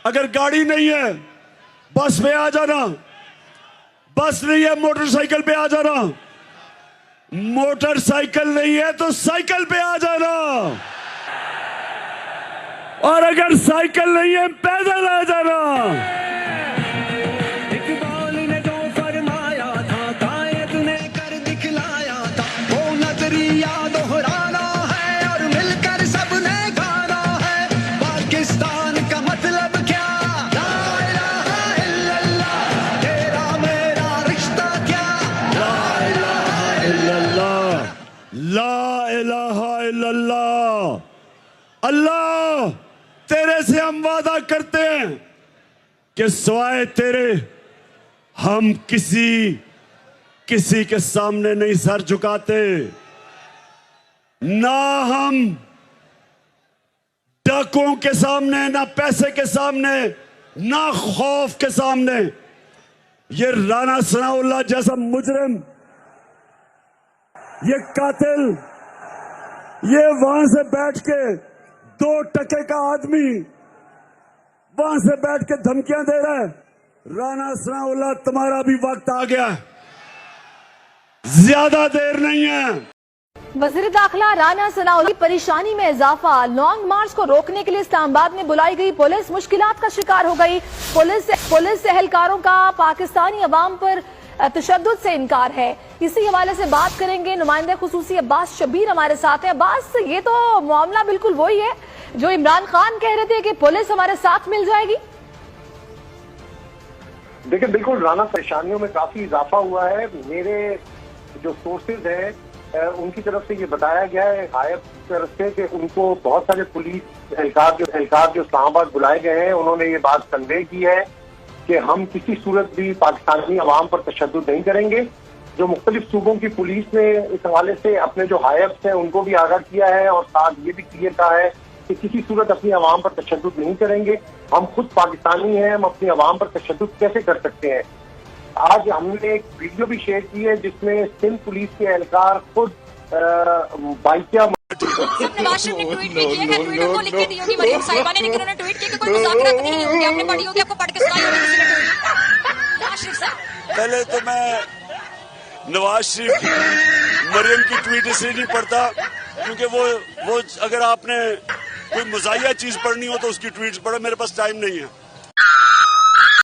अगर गाड़ी नहीं है बस पे आ जाना, बस नहीं है मोटरसाइकिल पे आ जाना, मोटरसाइकिल नहीं है तो साइकिल पे आ जाना, और अगर साइकिल नहीं है पैदल आ जाना। इकबाल ने जो फरमाया था कायद ने कर दिखलाया था, वो नजरिया दोहराना है और मिलकर सबने गाना है पाकिस्तान का मतलब क्या, ला इलाहा इल्लल्लाह, तेरा मेरा रिश्ता क्या, ला इलाहा इल्लल्लाह, ला इलाहा इल्लल्लाह। अल्लाह तेरे से हम वादा करते हैं कि सिवाय तेरे हम किसी के सामने नहीं सर झुकाते, ना हम डाकुओं के सामने, ना पैसे के सामने, ना खौफ के सामने। ये राना सनाउल्लाह जैसा मुजरिम, ये कातिल, ये वहां से बैठ के 2 टके का आदमी वहां से बैठ के धमकियां दे रहा है। राना सनाउल्लाह तुम्हारा भी वक्त आ गया, ज्यादा देर नहीं है। वज़ीर दाखिला राना सनाउल्लाह की परेशानी में इजाफा, लॉन्ग मार्च को रोकने के लिए इस्लामाबाद में बुलाई गई पुलिस मुश्किलात का शिकार हो गई। पुलिस एहलकारों का पाकिस्तानी अवाम पर तशद्दुद से इनकार है। इसी हवाले से बात करेंगे, नुमाइंदे खुसूसी अब्बास शब्बीर हमारे साथ हैं। अब्बास, ये तो मामला बिल्कुल वही है जो इमरान खान कह रहे थे कि पुलिस हमारे साथ मिल जाएगी। देखिए, बिल्कुल राना परेशानियों में काफी इजाफा हुआ है। मेरे जो सोर्सेज हैं उनकी तरफ से ये बताया गया है गायब तरफ से कि उनको बहुत सारे पुलिस एहलकार जो इस्लामाबाद बुलाए गए हैं, उन्होंने ये बात कन्वे की है कि हम किसी सूरत भी पाकिस्तानी अवाम पर तशद्दुद नहीं करेंगे। जो मुख्तलिफ सूबों की पुलिस ने इस हवाले से अपने जो हायब्स हैं उनको भी आगाह किया है और साथ ये भी क्लियर कहा है कि किसी सूरत अपनी अवाम पर तशद्दुद नहीं करेंगे। हम खुद पाकिस्तानी हैं, हम अपनी अवाम पर तशद्दुद कैसे कर सकते हैं। आज हमने एक वीडियो भी शेयर की है जिसमें सिंध पुलिस के एहलकार खुद बाइकिया नवाज शरीफ ने ट्वीट भी किया है, ट्विटर को लिख के दी होगी मरियम साहिबा ने, लेकिन उन्होंने ट्वीट किया कि कोई मुज़ाकरात नहीं होंगे। आपने पढ़ी होगी, आपको पढ़ के सुनाई होगी किसी ने ट्वीट। नवाज शरीफ साहब, पहले तो मैं नवाज शरीफ मरियम की ट्वीट इसलिए नहीं पढ़ता क्योंकि वो अगर आपने कोई मज़ाहिया चीज पढ़नी हो तो उसकी ट्वीट्स पढ़ो, मेरे पास टाइम नहीं है।